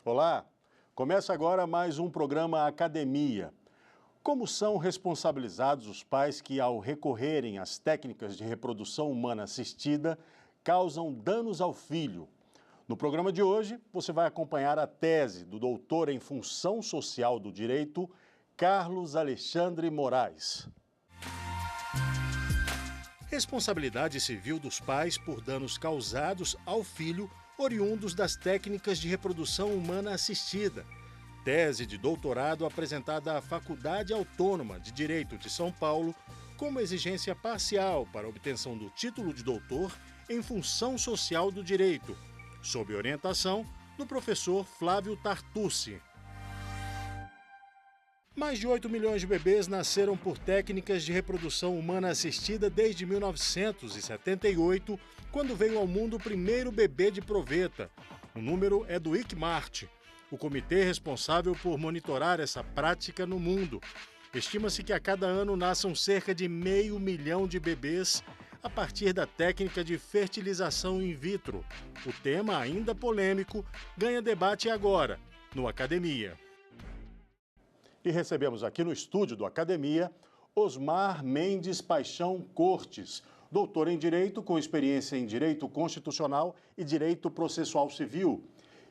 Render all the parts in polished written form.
Olá, começa agora mais um programa Academia. Como são responsabilizados os pais que, ao recorrerem às técnicas de reprodução humana assistida, causam danos ao filho? No programa de hoje, você vai acompanhar a tese do doutor em Função Social do Direito, Carlos Alexandre Moraes. Responsabilidade civil dos pais por danos causados ao filho oriundos das técnicas de reprodução humana assistida. Tese de doutorado apresentada à Faculdade Autônoma de Direito de São Paulo como exigência parcial para a obtenção do título de doutor em Função Social do Direito, sob orientação do professor Flávio Tartucci. Mais de 8 milhões de bebês nasceram por técnicas de reprodução humana assistida desde 1978, quando veio ao mundo o primeiro bebê de proveta. O número é do ICMART, o comitê responsável por monitorar essa prática no mundo. Estima-se que a cada ano nasçam cerca de 500 mil de bebês a partir da técnica de fertilização in vitro. O tema, ainda polêmico, ganha debate agora, no Academia. E recebemos aqui no estúdio do Academia Osmar Mendes Paixão Cortes, doutor em Direito com experiência em Direito Constitucional e Direito Processual Civil,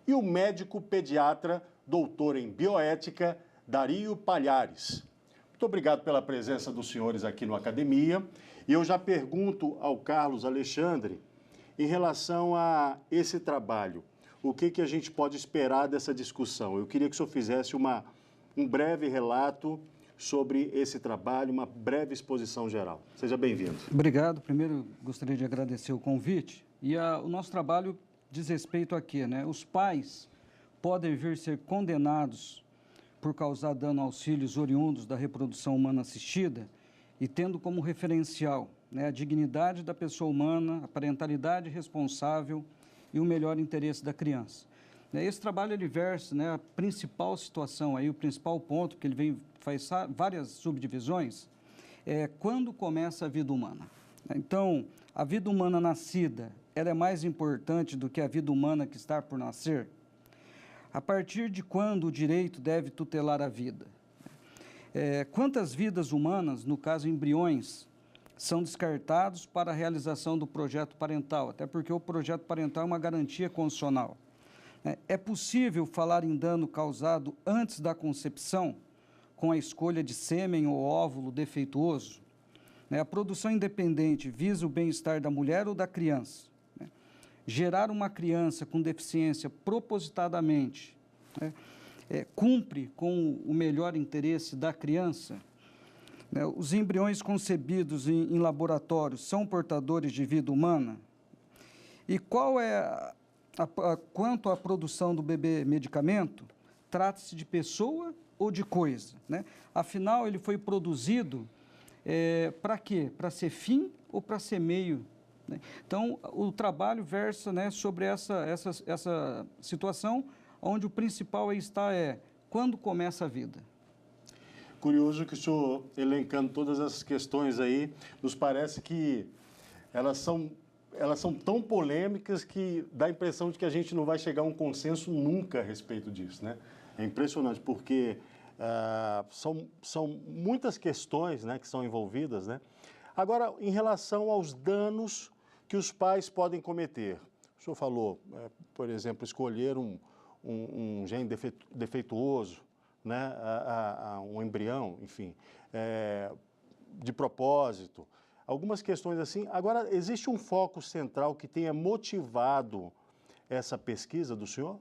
e o médico pediatra, doutor em Bioética, Dario Palhares. Muito obrigado pela presença dos senhores aqui no Academia. E eu já pergunto ao Carlos Alexandre, em relação a esse trabalho, o que a gente pode esperar dessa discussão? Eu queria que o senhor fizesse um breve relato sobre esse trabalho, uma breve exposição geral. Seja bem-vindo. Obrigado. Primeiro, gostaria de agradecer o convite. E o nosso trabalho diz respeito a quê, né? Os pais podem vir ser condenados por causar dano aos filhos oriundos da reprodução humana assistida e tendo como referencial, né, a dignidade da pessoa humana, a parentalidade responsável e o melhor interesse da criança. Esse trabalho ele versa, né, a principal situação, aí, o principal ponto, que ele faz várias subdivisões, é quando começa a vida humana. Então, a vida humana nascida, ela é mais importante do que a vida humana que está por nascer? A partir de quando o direito deve tutelar a vida? Quantas vidas humanas, no caso embriões, são descartados para a realização do projeto parental? Até porque o projeto parental é uma garantia constitucional. É possível falar em dano causado antes da concepção, com a escolha de sêmen ou óvulo defeituoso? A produção independente visa o bem-estar da mulher ou da criança? Gerar uma criança com deficiência propositadamente cumpre com o melhor interesse da criança? Os embriões concebidos em laboratório são portadores de vida humana? E qual é quanto à produção do bebê medicamento, trata-se de pessoa ou de coisa, né? Afinal, ele foi produzido para quê? Para ser fim ou para ser meio, né? Então, o trabalho versa, né, sobre essa situação, onde o principal aí está quando começa a vida. Curioso que o senhor, elencando todas essas questões aí, nos parece que elas são tão polêmicas que dá a impressão de que a gente não vai chegar a um consenso nunca a respeito disso, né? É impressionante, porque são muitas questões, né, que são envolvidas, né? Agora, em relação aos danos que os pais podem cometer, o senhor falou, por exemplo, escolher um gene defeituoso, né, um embrião, enfim, de propósito. Algumas questões assim. Agora, existe um foco central que tenha motivado essa pesquisa do senhor,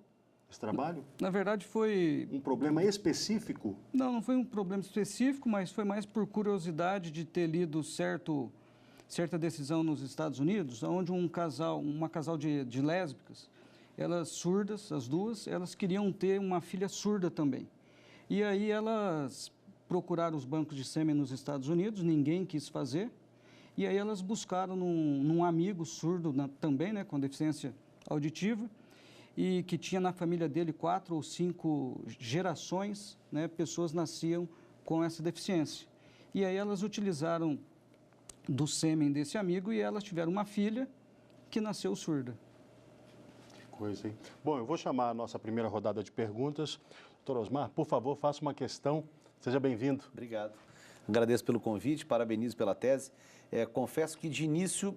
esse trabalho? Na verdade, foi... Um problema específico? Não foi um problema específico, mas foi mais por curiosidade de ter lido certa decisão nos Estados Unidos, onde uma casal de lésbicas, elas surdas, as duas, elas queriam ter uma filha surda também. E aí elas procuraram os bancos de sêmen nos Estados Unidos, ninguém quis fazer. E aí elas buscaram num amigo surdo também, né, com deficiência auditiva, e que tinha na família dele 4 ou 5 gerações, né, pessoas nasciam com essa deficiência. E aí elas utilizaram do sêmen desse amigo e elas tiveram uma filha que nasceu surda. coisa, hein? Bom, eu vou chamar a nossa primeira rodada de perguntas. Doutor Osmar, por favor, faça uma questão. Seja bem-vindo. Obrigado. Agradeço pelo convite, parabenizo pela tese. Confesso que de início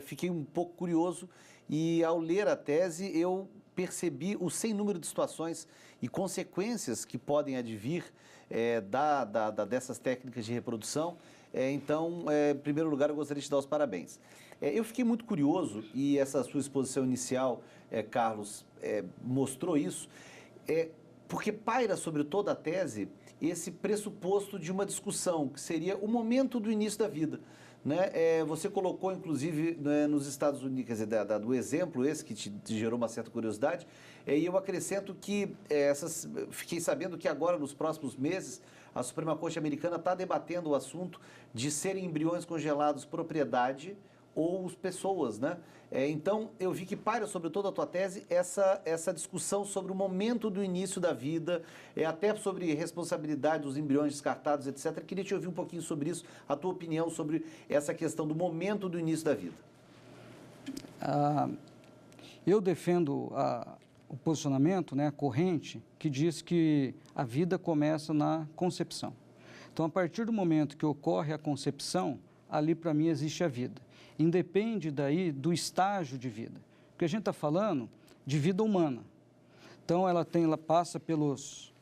fiquei um pouco curioso e ao ler a tese eu percebi o sem número de situações e consequências que podem advir dessas técnicas de reprodução. Então, em primeiro lugar, eu gostaria de te dar os parabéns. Eu fiquei muito curioso e essa sua exposição inicial, Carlos, mostrou isso, porque paira sobre toda a tese esse pressuposto de uma discussão, que seria o momento do início da vida. Né? Você colocou, inclusive, né, nos Estados Unidos, quer dizer, do exemplo esse que te gerou uma certa curiosidade, e eu acrescento que fiquei sabendo que agora, nos próximos meses, a Suprema Corte Americana está debatendo o assunto de serem embriões congelados propriedade ou pessoas, né? Então, eu vi que paira sobre toda a tua tese essa discussão sobre o momento do início da vida, até sobre responsabilidade dos embriões descartados, etc. Queria te ouvir um pouquinho sobre isso, a tua opinião sobre essa questão do momento do início da vida. Eu defendo o posicionamento, né, corrente, que diz que a vida começa na concepção. Então, a partir do momento que ocorre a concepção, ali para mim existe a vida. Independe daí do estágio de vida. Porque a gente está falando de vida humana. Então, ela passa pelos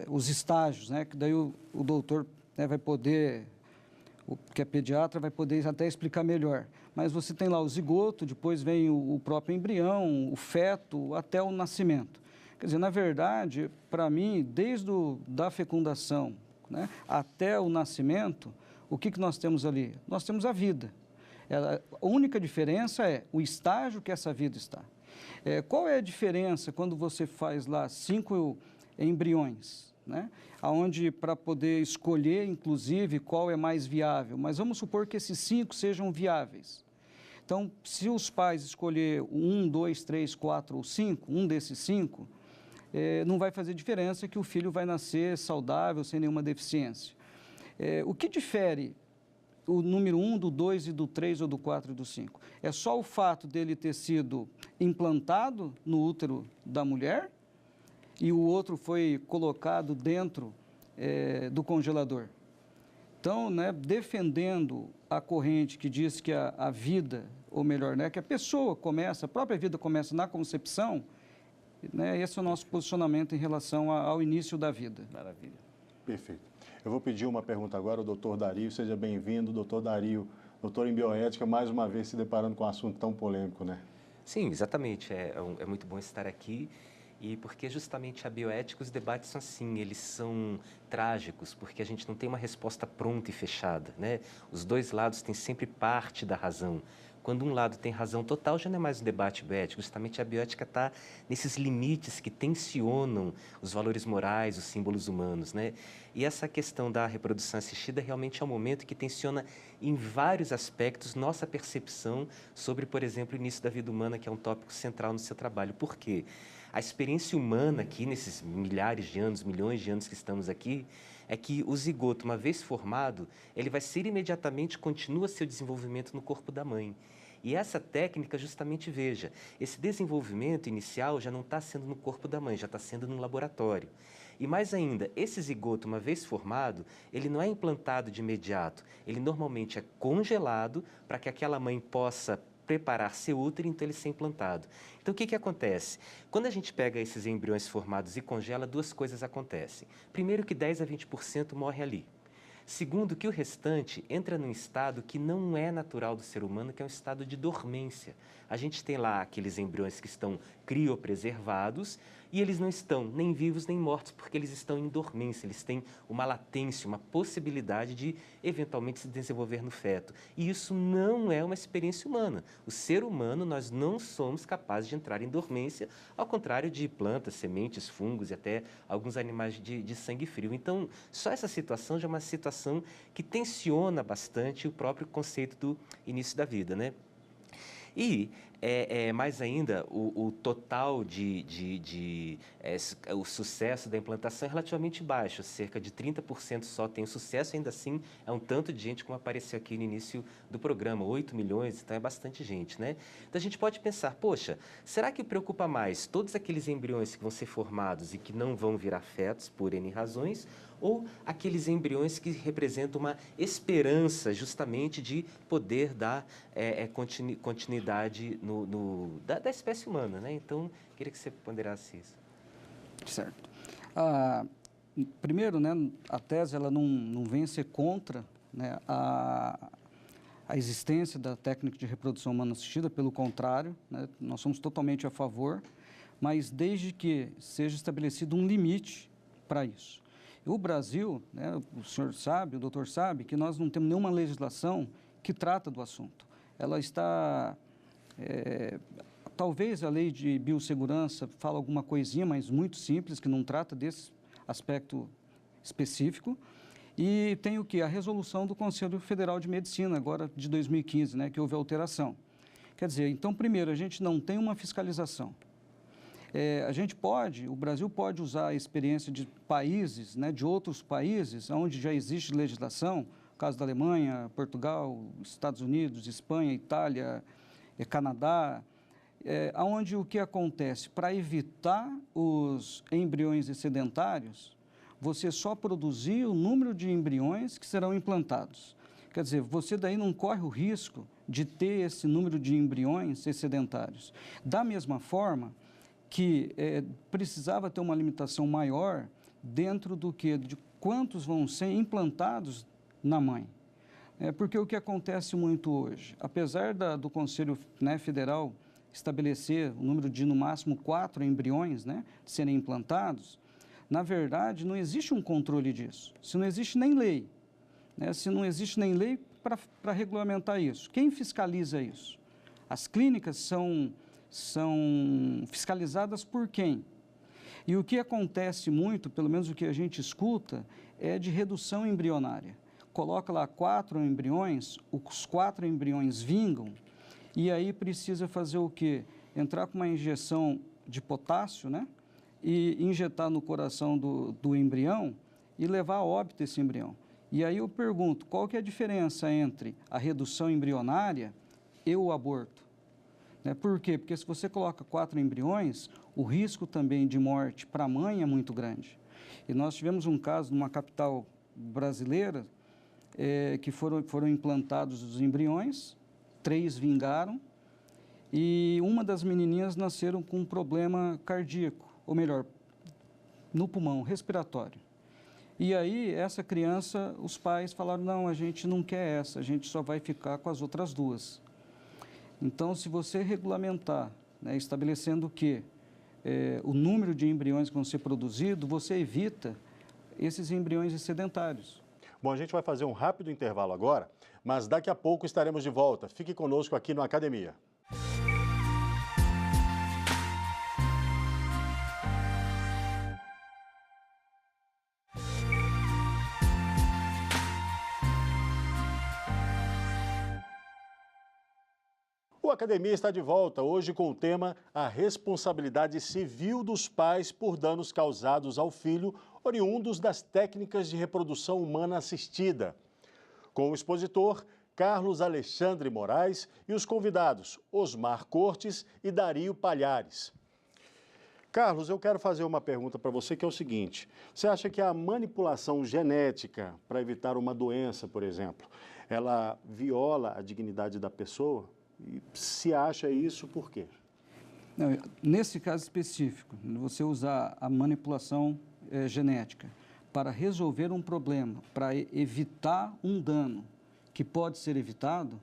os estágios, né? Que daí o doutor, né, vai poder, que é pediatra, vai poder até explicar melhor. Mas você tem lá o zigoto, depois vem o próprio embrião, o feto, até o nascimento. Quer dizer, na verdade, para mim, desde da fecundação, né, até o nascimento, o que nós temos ali? Nós temos a vida. A única diferença é o estágio que essa vida está. Qual é a diferença quando você faz lá 5 embriões, né? Onde para poder escolher, inclusive, qual é mais viável? Mas vamos supor que esses 5 sejam viáveis. Então, se os pais escolher 1, 2, 3, 4 ou 5, um desses 5, não vai fazer diferença que o filho vai nascer saudável, sem nenhuma deficiência. O que difere o número 1, do 2 e do 3 ou do 4 e do 5? É só o fato dele ter sido implantado no útero da mulher e o outro foi colocado dentro do congelador. Então, né, defendendo a corrente que diz que a vida, ou melhor, né, que a pessoa começa, a própria vida começa na concepção, né, esse é o nosso posicionamento em relação ao início da vida. Maravilha. Perfeito. Eu vou pedir uma pergunta agora ao doutor Dario. Seja bem-vindo, doutor Dario, doutor em bioética, mais uma vez se deparando com um assunto tão polêmico, né? Sim, exatamente. É muito bom estar aqui. E porque justamente a bioética, os debates são assim, eles são trágicos, porque a gente não tem uma resposta pronta e fechada, né? Os dois lados têm sempre parte da razão. Quando um lado tem razão total, já não é mais um debate bioético. Justamente a bioética está nesses limites que tensionam os valores morais, os símbolos humanos, né? E essa questão da reprodução assistida realmente é um momento que tensiona em vários aspectos nossa percepção sobre, por exemplo, o início da vida humana, que é um tópico central no seu trabalho. Por quê? A experiência humana aqui, nesses milhares de anos, milhões de anos que estamos aqui, é que o zigoto, uma vez formado, ele vai ser imediatamente, continua seu desenvolvimento no corpo da mãe. E essa técnica, justamente, veja, esse desenvolvimento inicial já não está sendo no corpo da mãe, já está sendo no laboratório. E mais ainda, esse zigoto, uma vez formado, ele não é implantado de imediato, ele normalmente é congelado para que aquela mãe possa preparar seu útero, então ele ser implantado. Então, o que acontece? Quando a gente pega esses embriões formados e congela, duas coisas acontecem. Primeiro, que 10 a 20% morre ali. Segundo, que o restante entra num estado que não é natural do ser humano, que é um estado de dormência. A gente tem lá aqueles embriões que estão criopreservados e eles não estão nem vivos nem mortos, porque eles estão em dormência, eles têm uma latência, uma possibilidade de eventualmente se desenvolver no feto. E isso não é uma experiência humana. O ser humano, nós não somos capazes de entrar em dormência, ao contrário de plantas, sementes, fungos e até alguns animais de sangue frio. Então, só essa situação já é uma situação que tensiona bastante o próprio conceito do início da vida, né? E Mais ainda, o total o sucesso da implantação é relativamente baixo, cerca de 30% só tem sucesso, ainda assim é um tanto de gente como apareceu aqui no início do programa, 8 milhões, então é bastante gente, né? Então a gente pode pensar, poxa, será que preocupa mais todos aqueles embriões que vão ser formados e que não vão virar fetos por N razões, ou aqueles embriões que representam uma esperança justamente de poder dar continuidade da espécie humana, né? Então, queria que você ponderasse isso. Certo. Primeiro, né, a tese ela não vem ser contra, né, a existência da técnica de reprodução humana assistida, pelo contrário, né, nós somos totalmente a favor, mas desde que seja estabelecido um limite para isso. O Brasil, né, o senhor sabe, o doutor sabe, que nós não temos nenhuma legislação que trata do assunto. Ela está... talvez a lei de biossegurança fale alguma coisinha, mas muito simples, que não trata desse aspecto específico. E tem o que? A resolução do Conselho Federal de Medicina, agora de 2015, né, que houve alteração. Quer dizer, então, primeiro, a gente não tem uma fiscalização. O Brasil pode usar a experiência de países, né, de outros países, onde já existe legislação, caso da Alemanha, Portugal, Estados Unidos, Espanha, Itália, Canadá, onde o que acontece? Para evitar os embriões excedentários, você só produzir o número de embriões que serão implantados. Quer dizer, você daí não corre o risco de ter esse número de embriões excedentários. Da mesma forma que precisava ter uma limitação maior dentro de quantos vão ser implantados na mãe. Porque o que acontece muito hoje, apesar do Conselho, né, Federal estabelecer o número de, no máximo, 4 embriões, né, serem implantados, na verdade, não existe um controle disso. Se não existe nem lei, né, se não existe nem lei para regulamentar isso, quem fiscaliza isso? As clínicas são fiscalizadas por quem? E o que acontece muito, pelo menos o que a gente escuta, é de redução embrionária. Coloca lá 4 embriões, os 4 embriões vingam, e aí precisa fazer o quê? Entrar com uma injeção de potássio, né? E injetar no coração do embrião e levar a óbito esse embrião. E aí eu pergunto, qual que é a diferença entre a redução embrionária e o aborto? Por quê? Porque se você coloca 4 embriões, o risco também de morte para a mãe é muito grande. E nós tivemos um caso numa capital brasileira que foram implantados os embriões, 3 vingaram e uma das menininhas nasceram com um problema cardíaco, ou melhor, no pulmão, respiratório. E aí, essa criança, os pais falaram, não, a gente não quer essa, a gente só vai ficar com as outras 2. Então, se você regulamentar, né, estabelecendo que o número de embriões que vão ser produzidos, você evita esses embriões excedentários. Bom, a gente vai fazer um rápido intervalo agora, mas daqui a pouco estaremos de volta. Fique conosco aqui no Academia. O Academia está de volta hoje com o tema A responsabilidade civil dos pais por danos causados ao filho oriundos das técnicas de reprodução humana assistida. Com o expositor Carlos Alexandre Moraes e os convidados Osmar Cortes e Dario Palhares. Carlos, eu quero fazer uma pergunta para você que é o seguinte. Você acha que a manipulação genética para evitar uma doença, por exemplo, ela viola a dignidade da pessoa? E se acha isso, por quê? Não, nesse caso específico, você usar a manipulação genética para resolver um problema, para evitar um dano que pode ser evitado,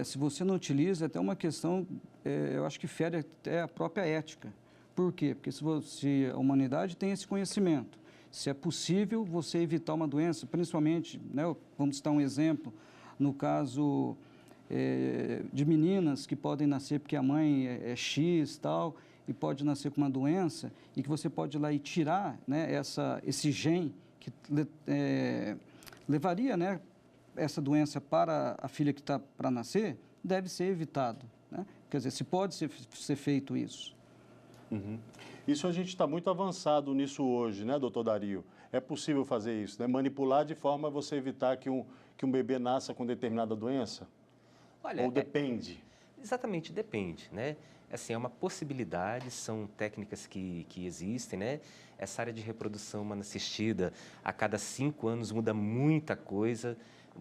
se você não utiliza, é até uma questão, eu acho que fere até a própria ética. Por quê? Porque se a humanidade tem esse conhecimento, se é possível você evitar uma doença, principalmente, né, vamos citar um exemplo, no caso de meninas que podem nascer porque a mãe é X tal, e pode nascer com uma doença, e que você pode ir lá e tirar, né, esse gene que levaria, né, essa doença para a filha que está para nascer, deve ser evitado, né? Quer dizer, se pode ser feito isso. Uhum. Isso a gente está muito avançado nisso hoje, né, doutor Dario? É possível fazer isso, né? Manipular de forma a você evitar que um bebê nasça com determinada doença? Olha, Ou depende? Exatamente, depende, né? Assim, é uma possibilidade, são técnicas que existem, né? Essa área de reprodução humana assistida, a cada 5 anos muda muita coisa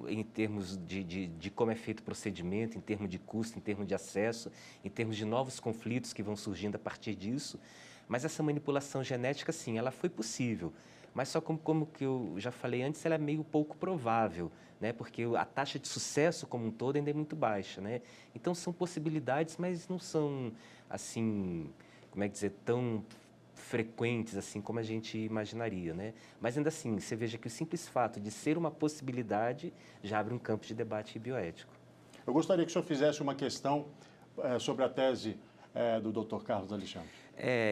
em termos de como é feito o procedimento, em termos de custo, em termos de acesso, em termos de novos conflitos que vão surgindo a partir disso. Mas essa manipulação genética, sim, ela foi possível. Mas só como que eu já falei antes, ela é meio pouco provável, né? Porque a taxa de sucesso como um todo ainda é muito baixa, né? Então são possibilidades, mas não são assim, como é que dizer, tão frequentes assim como a gente imaginaria, né? Mas ainda assim, você veja que o simples fato de ser uma possibilidade já abre um campo de debate bioético. Eu gostaria que o senhor fizesse uma questão sobre a tese do Dr. Carlos Alexandre.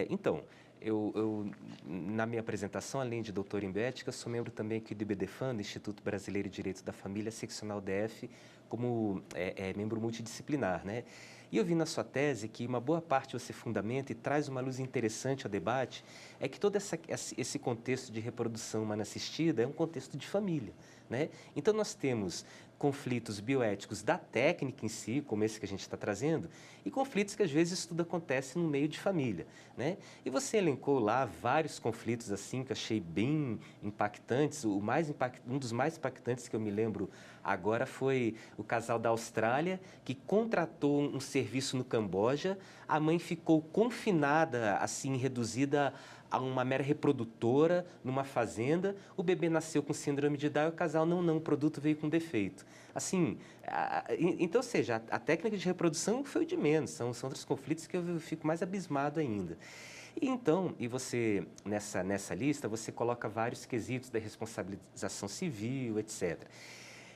Então, eu, na minha apresentação, além de doutor em bioética, sou membro também aqui do IBDFAN, do Instituto Brasileiro de Direito da Família, seccional DF, como membro multidisciplinar, né? E eu vi na sua tese que uma boa parte você fundamenta e traz uma luz interessante ao debate, é que todo esse contexto de reprodução humana assistida é um contexto de família, né? Então, nós temos conflitos bioéticos da técnica em si, como esse que a gente está trazendo, e conflitos que às vezes tudo acontece no meio de família, né? E você elencou lá vários conflitos assim que eu achei bem impactantes. Um dos mais impactantes que eu me lembro agora foi o casal da Austrália que contratou um serviço no Camboja. A mãe ficou confinada, assim, reduzida a uma mera reprodutora numa fazenda. O bebê nasceu com síndrome de Down e o casal, não, o produto veio com defeito. Assim, então, ou seja, a técnica de reprodução foi o de menos, são outros conflitos que eu fico mais abismado ainda. E você, nessa lista, você coloca vários quesitos da responsabilização civil, etc.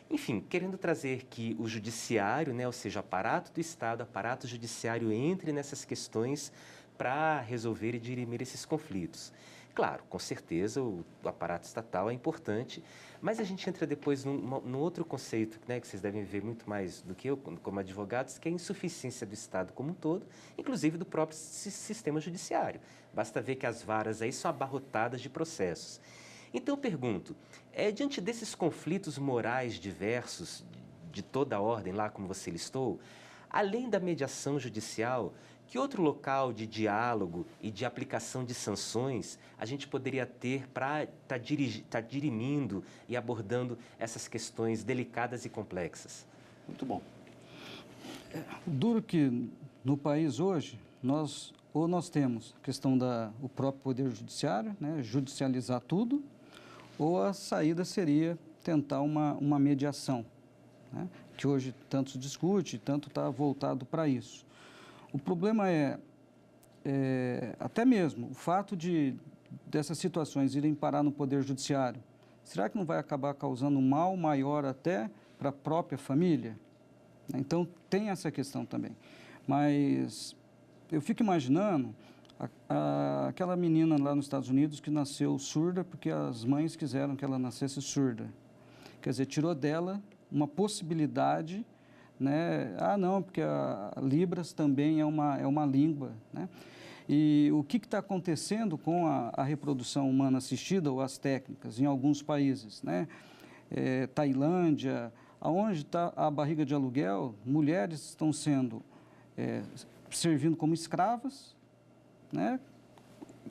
Enfim, querendo trazer que o judiciário, né, ou seja, o aparato do Estado, o aparato judiciário entre nessas questões para resolver e dirimir esses conflitos. Claro, com certeza o aparato estatal é importante, mas a gente entra depois num outro conceito, né, que vocês devem ver muito mais do que eu, como advogados, que é a insuficiência do Estado como um todo, inclusive do próprio sistema judiciário. Basta ver que as varas aí são abarrotadas de processos. Então eu pergunto, diante desses conflitos morais diversos, de toda a ordem lá, como você listou, além da mediação judicial, que outro local de diálogo e de aplicação de sanções a gente poderia ter para estar dirimindo e abordando essas questões delicadas e complexas? Muito bom. Duro que no país hoje, nós temos a questão do próprio Poder Judiciário, né, judicializar tudo, ou a saída seria tentar uma mediação, né, que hoje tanto se discute, tanto está voltado para isso. O problema é até mesmo o fato dessas situações irem parar no Poder Judiciário. Será que não vai acabar causando um mal maior até para a própria família? Então, tem essa questão também. Mas eu fico imaginando aquela menina lá nos Estados Unidos que nasceu surda porque as mães quiseram que ela nascesse surda. Quer dizer, tirou dela uma possibilidade, né? Não, porque a Libras também é uma língua, né? E o que está acontecendo com a reprodução humana assistida ou as técnicas em alguns países, né? Tailândia, aonde está a barriga de aluguel, mulheres estão sendo servindo como escravas, né?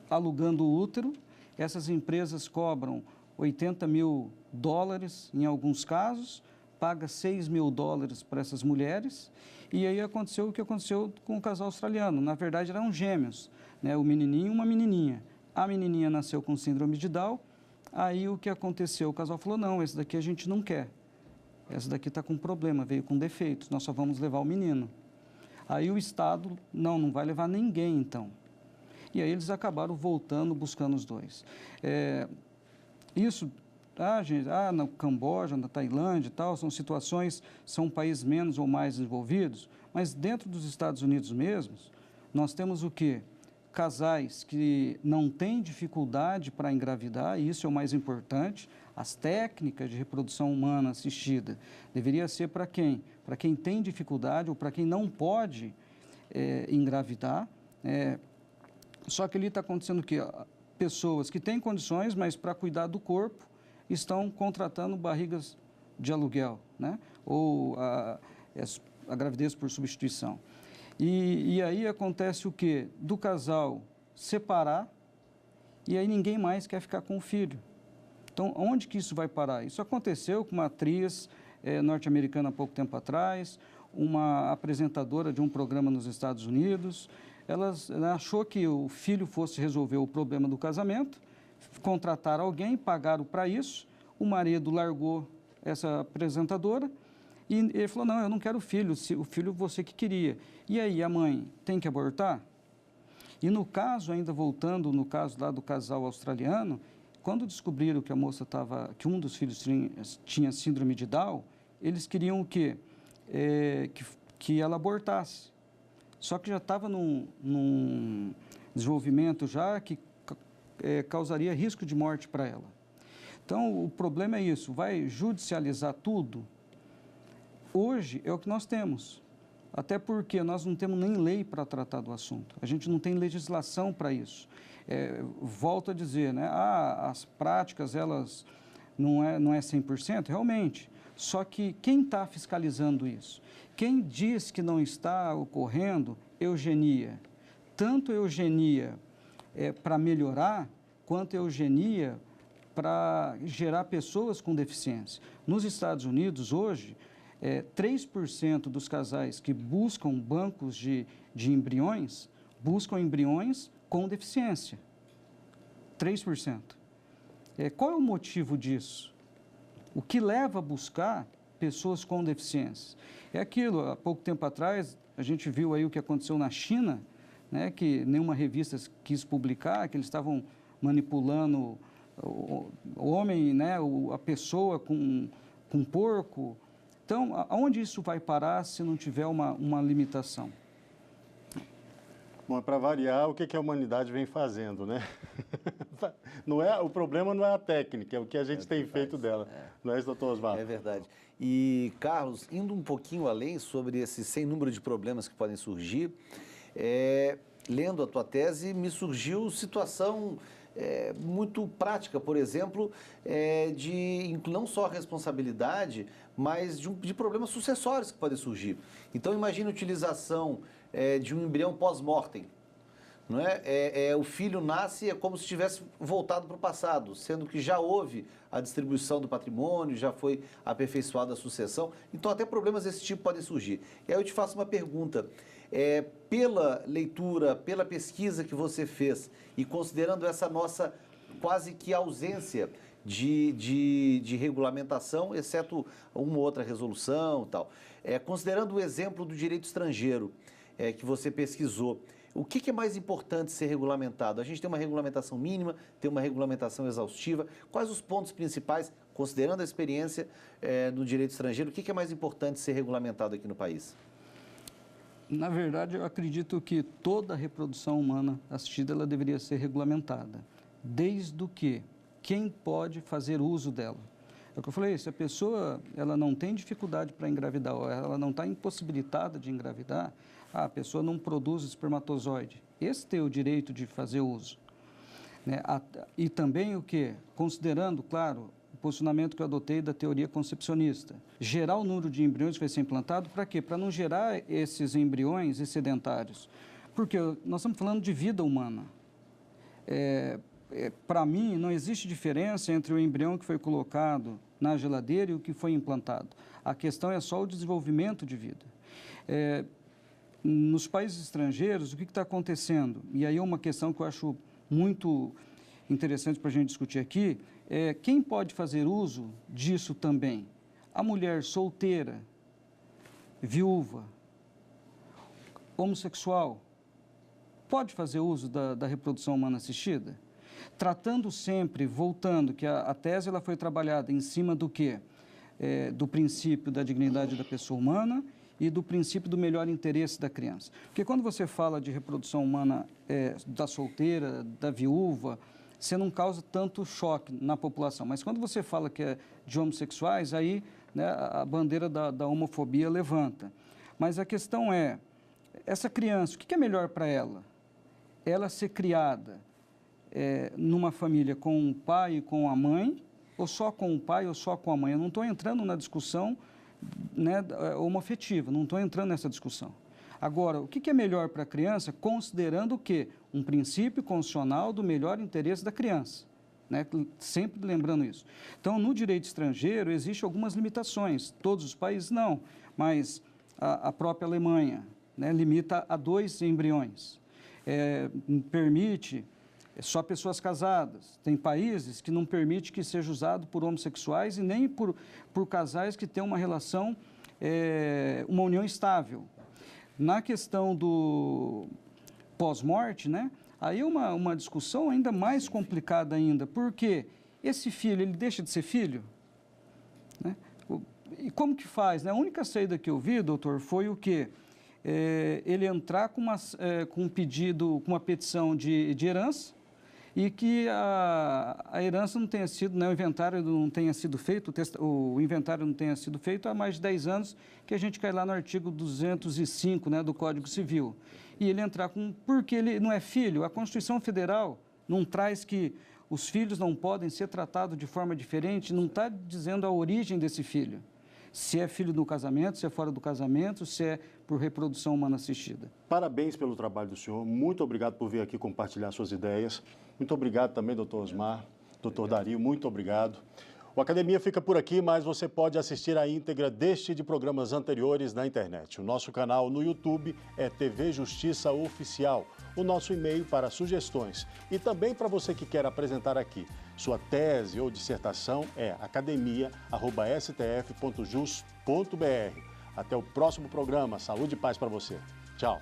Alugando o útero. Essas empresas cobram $80 mil em alguns casos, paga $6 mil para essas mulheres, e aí aconteceu o que aconteceu com o casal australiano. Na verdade, eram gêmeos, né? O menininho e uma menininha. A menininha nasceu com síndrome de Down, aí o que aconteceu? O casal falou, não, esse daqui a gente não quer. Essa daqui está com problema, veio com defeitos, nós só vamos levar o menino. Aí o Estado, não vai levar ninguém, então. E aí eles acabaram voltando, buscando os dois. No Camboja, na Tailândia e tal, são países menos ou mais desenvolvidos, mas dentro dos Estados Unidos mesmos, nós temos o quê? Casais que não têm dificuldade para engravidar, e isso é o mais importante. As técnicas de reprodução humana assistida deveria ser para quem? Para quem tem dificuldade ou para quem não pode engravidar. Só que ali está acontecendo o quê? Pessoas que têm condições, mas para cuidar do corpo, estão contratando barrigas de aluguel, né? Ou a gravidez por substituição. E aí acontece o quê? Do casal separar e aí ninguém mais quer ficar com o filho. Então, onde que isso vai parar? Isso aconteceu com uma atriz norte-americana há pouco tempo atrás, uma apresentadora de um programa nos Estados Unidos. Ela achou que o filho fosse resolver o problema do casamento, contrataram alguém, pagaram para isso, o marido largou essa apresentadora e ele falou, não, eu não quero filho, o filho você que queria. E aí, a mãe tem que abortar? E no caso, ainda voltando no caso lá do casal australiano, quando descobriram que a moça que um dos filhos tinha síndrome de Down, eles queriam o quê? Que ela abortasse. Só que já estava num desenvolvimento já que causaria risco de morte para ela. Então, o problema é isso, vai judicializar tudo? Hoje é o que nós temos, até porque nós não temos nem lei para tratar do assunto, a gente não tem legislação para isso. Volto a dizer, né, as práticas, elas não é 100%, realmente, só que quem está fiscalizando isso? Quem diz que não está ocorrendo eugenia? Tanto eugenia para melhorar, quanto eugenia para gerar pessoas com deficiência. Nos Estados Unidos, hoje, 3% dos casais que buscam bancos de embriões, buscam embriões com deficiência. 3%. Qual é o motivo disso? O que leva a buscar pessoas com deficiência? É aquilo, há pouco tempo atrás, a gente viu aí o que aconteceu na China, né, que nenhuma revista quis publicar, que eles estavam manipulando o homem, né, a pessoa com porco. Então, aonde isso vai parar se não tiver uma limitação? Bom, para variar, o que a humanidade vem fazendo, né? O problema não é a técnica, é o que a gente tem feito dela. Não é isso, doutor Osvaldo? É verdade. E, Carlos, indo um pouquinho além sobre esse sem número de problemas que podem surgir, lendo a tua tese, me surgiu situação muito prática, por exemplo, de não só a responsabilidade, mas de problemas sucessórios que podem surgir. Então, imagine a utilização de um embrião pós-mortem. Não é? O filho nasce como se tivesse voltado para o passado, sendo que já houve a distribuição do patrimônio, já foi aperfeiçoada a sucessão. Então, até problemas desse tipo podem surgir. E aí eu te faço uma pergunta. Pela leitura, pela pesquisa que você fez e considerando essa nossa quase que ausência de regulamentação, exceto uma ou outra resolução e tal, considerando o exemplo do direito estrangeiro que você pesquisou, o que é mais importante ser regulamentado? A gente tem uma regulamentação mínima, tem uma regulamentação exaustiva. Quais os pontos principais, considerando a experiência no direito estrangeiro, o que é mais importante ser regulamentado aqui no país? Na verdade, eu acredito que toda reprodução humana assistida ela deveria ser regulamentada, desde o que quem pode fazer uso dela. É o que eu falei, se a pessoa ela não tem dificuldade para engravidar, ou ela não está impossibilitada de engravidar, a pessoa não produz espermatozoide. Esse tem o direito de fazer uso. Né? E também o que? Considerando, claro, o posicionamento que eu adotei da teoria concepcionista. Gerar o número de embriões que vai ser implantado, para quê? Para não gerar esses embriões excedentários. Porque nós estamos falando de vida humana. Para mim, não existe diferença entre o embrião que foi colocado na geladeira e o que foi implantado. A questão é só o desenvolvimento de vida. Nos países estrangeiros, o que está acontecendo? E aí é uma questão que eu acho muito interessante para a gente discutir aqui, quem pode fazer uso disso também? A mulher solteira, viúva, homossexual, pode fazer uso da reprodução humana assistida? Tratando sempre, voltando, que a tese ela foi trabalhada em cima do quê? Do princípio da dignidade da pessoa humana e do princípio do melhor interesse da criança. Porque quando você fala de reprodução humana da solteira, da viúva, você não causa tanto choque na população. Mas quando você fala que é de homossexuais, aí, né, a bandeira da homofobia levanta. Mas a questão essa criança, o que é melhor para ela? Ela ser criada numa família com o pai e com a mãe, ou só com o pai ou só com a mãe? Eu não estou entrando na discussão, né, homoafetiva, não estou entrando nessa discussão. Agora, o que é melhor para a criança, considerando o quê? Um princípio constitucional do melhor interesse da criança, né? Sempre lembrando isso. Então, no direito estrangeiro, existem algumas limitações, todos os países não, mas a própria Alemanha, né, limita a 2 embriões, permite só pessoas casadas. Tem países que não permite que seja usado por homossexuais e nem por casais que têm uma relação, uma união estável. Na questão do pós-morte, né, aí é uma discussão ainda mais complicada ainda, porque esse filho, ele deixa de ser filho? Né? E como que faz? Né? A única saída que eu vi, doutor, foi o quê? Ele entrar com um pedido, com uma petição de herança, e que a herança não tenha sido, né, o inventário não tenha sido feito, o inventário não tenha sido feito há mais de 10 anos, que a gente cai lá no artigo 205, né, do Código Civil. E ele entrar porque ele não é filho, a Constituição Federal não traz que os filhos não podem ser tratados de forma diferente, não está dizendo a origem desse filho. Se é filho do casamento, se é fora do casamento, se é por reprodução humana assistida. Parabéns pelo trabalho do senhor, muito obrigado por vir aqui compartilhar suas ideias. Muito obrigado também, doutor Osmar, doutor Dario, muito obrigado. O Academia fica por aqui, mas você pode assistir a íntegra deste e de programas anteriores na internet. O nosso canal no YouTube é TV Justiça Oficial. O nosso e-mail para sugestões e também para você que quer apresentar aqui sua tese ou dissertação é academia@stf.jus.br. Até o próximo programa. Saúde e paz para você. Tchau.